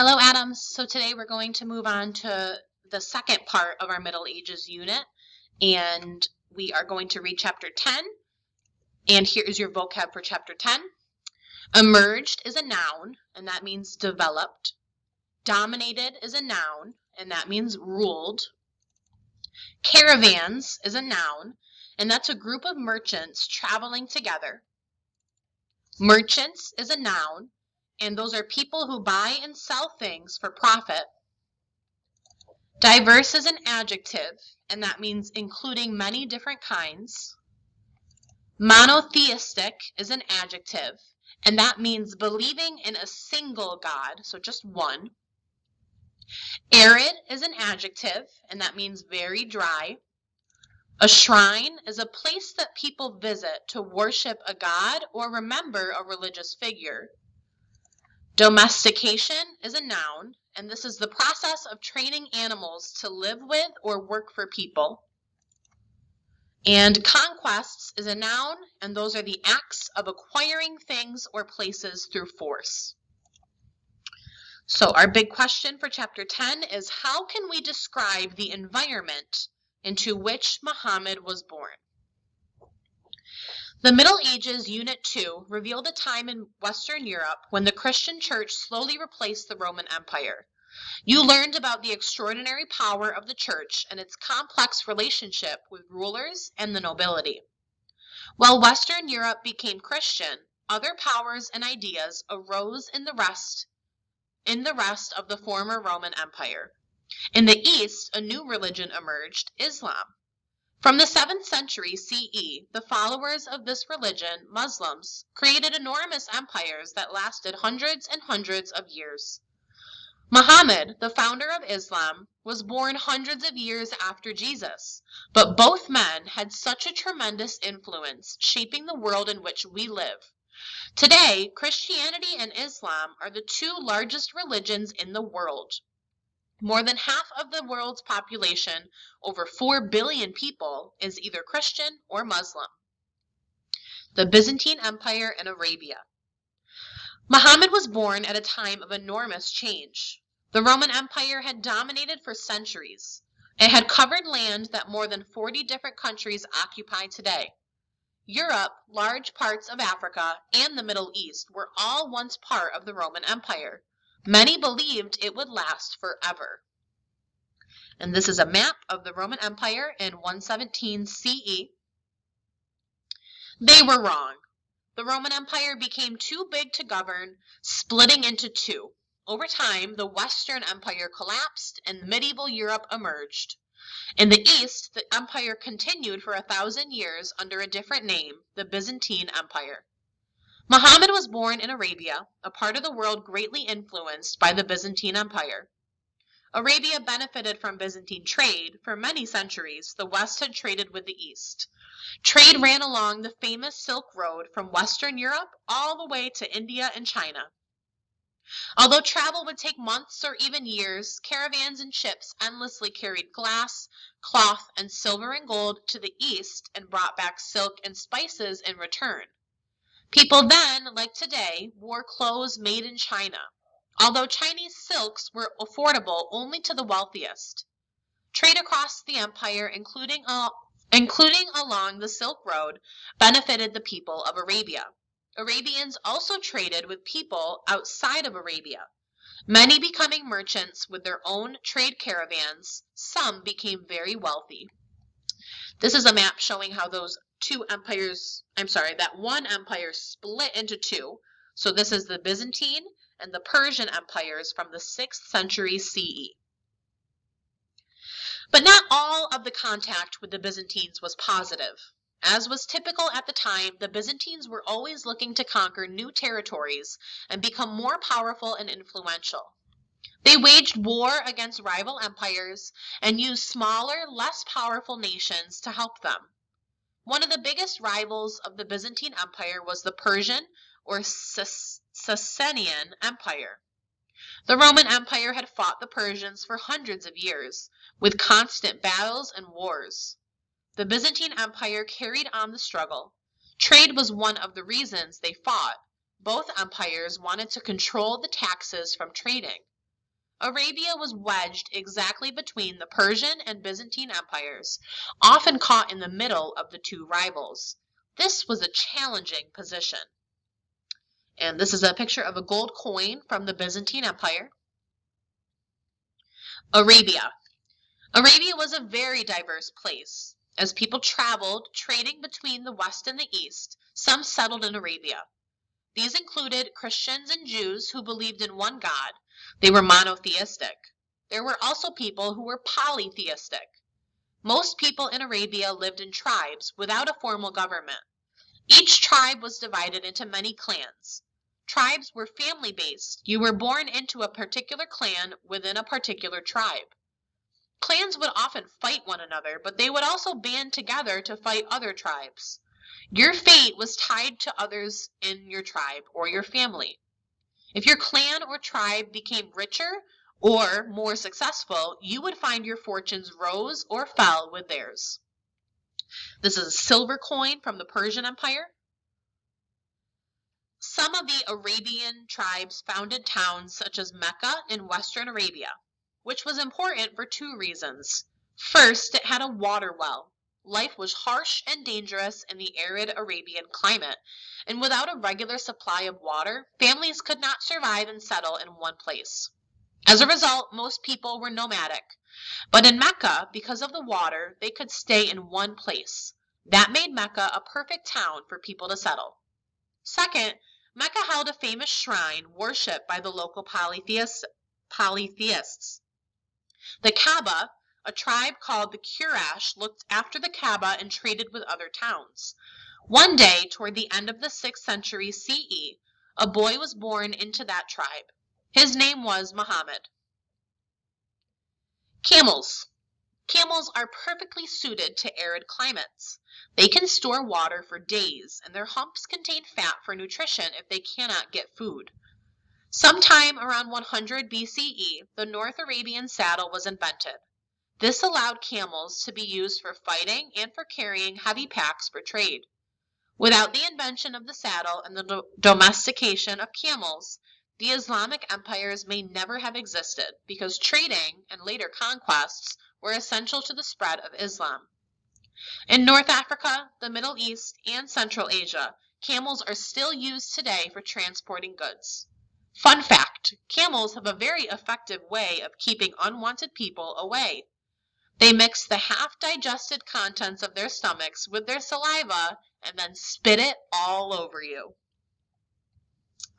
Hello, Adams. So today we're going to move on to the second part of our Middle Ages unit, and we are going to read Chapter 10, and here is your vocab for Chapter 10. Emerged is a noun, and that means developed. Dominated is a noun, and that means ruled. Caravans is a noun, and that's a group of merchants traveling together. Merchants is a noun, and those are people who buy and sell things for profit. Diverse is an adjective, and that means including many different kinds. Monotheistic is an adjective, and that means believing in a single God, so just one. Arid is an adjective, and that means very dry. A shrine is a place that people visit to worship a god or remember a religious figure. Domestication is a noun, and this is the process of training animals to live with or work for people. And conquests is a noun, and those are the acts of acquiring things or places through force. So our big question for Chapter 10 is, how can we describe the environment into which Muhammad was born? The Middle Ages Unit 2 revealed a time in Western Europe when the Christian Church slowly replaced the Roman Empire. You learned about the extraordinary power of the Church and its complex relationship with rulers and the nobility. While Western Europe became Christian, other powers and ideas arose in the rest of the former Roman Empire. In the East, a new religion emerged, Islam. From the 7th century CE, the followers of this religion, Muslims, created enormous empires that lasted hundreds and hundreds of years. Muhammad, the founder of Islam, was born hundreds of years after Jesus, but both men had such a tremendous influence, shaping the world in which we live. Today, Christianity and Islam are the two largest religions in the world. More than half of the world's population, over 4 billion people, is either Christian or Muslim. The Byzantine Empire in Arabia. Muhammad was born at a time of enormous change. The Roman Empire had dominated for centuries. It had covered land that more than 40 different countries occupy today. Europe, large parts of Africa, and the Middle East were all once part of the Roman Empire. Many believed it would last forever. And this is a map of the Roman Empire in 117 CE. They were wrong. The Roman Empire became too big to govern, splitting into two. Over time, the Western Empire collapsed and medieval Europe emerged. In the East, the empire continued for 1,000 years under a different name, the Byzantine Empire. Muhammad was born in Arabia, a part of the world greatly influenced by the Byzantine Empire. Arabia benefited from Byzantine trade. For many centuries, the West had traded with the East. Trade ran along the famous Silk Road from Western Europe all the way to India and China. Although travel would take months or even years, caravans and ships endlessly carried glass, cloth, and silver and gold to the East and brought back silk and spices in return. People then, like today, wore clothes made in China, although Chinese silks were affordable only to the wealthiest. Trade across the empire, including along the Silk Road, benefited the people of Arabia. Arabians also traded with people outside of Arabia, many becoming merchants with their own trade caravans. Some became very wealthy. This is a map showing how that one empire split into two. So this is the Byzantine and the Persian empires from the 6th century CE. But not all of the contact with the Byzantines was positive. As was typical at the time, the Byzantines were always looking to conquer new territories and become more powerful and influential. They waged war against rival empires and used smaller, less powerful nations to help them. One of the biggest rivals of the Byzantine Empire was the Persian or Sasanian Empire. The Roman Empire had fought the Persians for hundreds of years, with constant battles and wars. The Byzantine Empire carried on the struggle. Trade was one of the reasons they fought. Both empires wanted to control the taxes from trading. Arabia was wedged exactly between the Persian and Byzantine empires, often caught in the middle of the two rivals. This was a challenging position. And this is a picture of a gold coin from the Byzantine Empire. Arabia. Arabia was a very diverse place. As people traveled, trading between the West and the East, some settled in Arabia. These included Christians and Jews who believed in one God. They were monotheistic. There were also people who were polytheistic. Most people in Arabia lived in tribes without a formal government. Each tribe was divided into many clans. Tribes were family-based. You were born into a particular clan within a particular tribe. Clans would often fight one another, but they would also band together to fight other tribes. Your fate was tied to others in your tribe or your family. If your clan or tribe became richer or more successful, you would find your fortunes rose or fell with theirs. This is a silver coin from the Persian Empire. Some of the Arabian tribes founded towns such as Mecca in Western Arabia, which was important for two reasons. First, it had a water well. Life was harsh and dangerous in the arid Arabian climate, and without a regular supply of water, families could not survive and settle in one place. As a result, most people were nomadic. But in Mecca, because of the water, they could stay in one place. That made Mecca a perfect town for people to settle. Second, Mecca held a famous shrine worshipped by the local polytheists. The Kaaba, a tribe called the Quraysh, looked after the Kaaba and traded with other towns. One day, toward the end of the 6th century CE, a boy was born into that tribe. His name was Muhammad. Camels. Camels are perfectly suited to arid climates. They can store water for days, and their humps contain fat for nutrition if they cannot get food. Sometime around 100 BCE, the North Arabian saddle was invented. This allowed camels to be used for fighting and for carrying heavy packs for trade. Without the invention of the saddle and the domestication of camels, the Islamic empires may never have existed because trading and later conquests were essential to the spread of Islam. In North Africa, the Middle East, and Central Asia, camels are still used today for transporting goods. Fun fact, camels have a very effective way of keeping unwanted people away. They mix the half-digested contents of their stomachs with their saliva and then spit it all over you.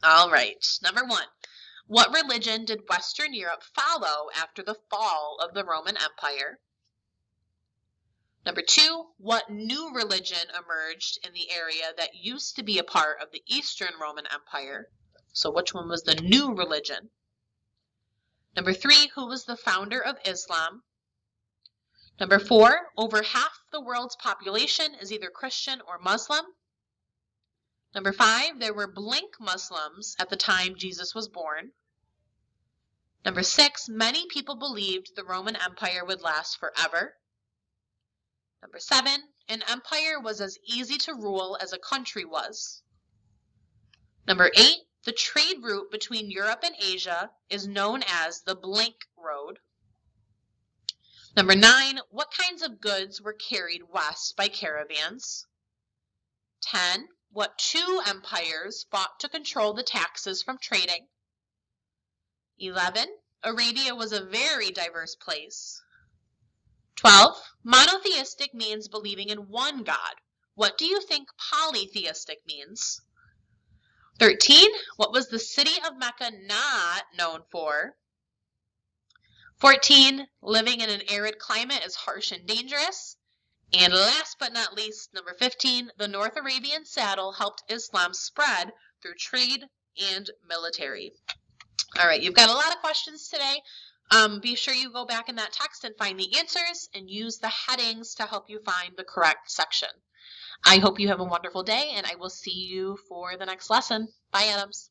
All right, number 1. What religion did Western Europe follow after the fall of the Roman Empire? Number 2, what new religion emerged in the area that used to be a part of the Eastern Roman Empire? So which one was the new religion? Number 3, who was the founder of Islam? Number 4, over half the world's population is either Christian or Muslim. Number 5, there were blink Muslims at the time Jesus was born. Number 6, many people believed the Roman Empire would last forever. Number 7, an empire was as easy to rule as a country was. Number 8, the trade route between Europe and Asia is known as the Blink Road. Number 9, what kinds of goods were carried west by caravans? 10, what two empires fought to control the taxes from trading? 11, Arabia was a very diverse place. 12, monotheistic means believing in one God. What do you think polytheistic means? 13, what was the city of Mecca not known for? 14, living in an arid climate is harsh and dangerous. And last but not least, number 15, the North Arabian saddle helped Islam spread through trade and military. All right, you've got a lot of questions today. Be sure you go back in that text and find the answers and use the headings to help you find the correct section. I hope you have a wonderful day, and I will see you for the next lesson. Bye, Adams.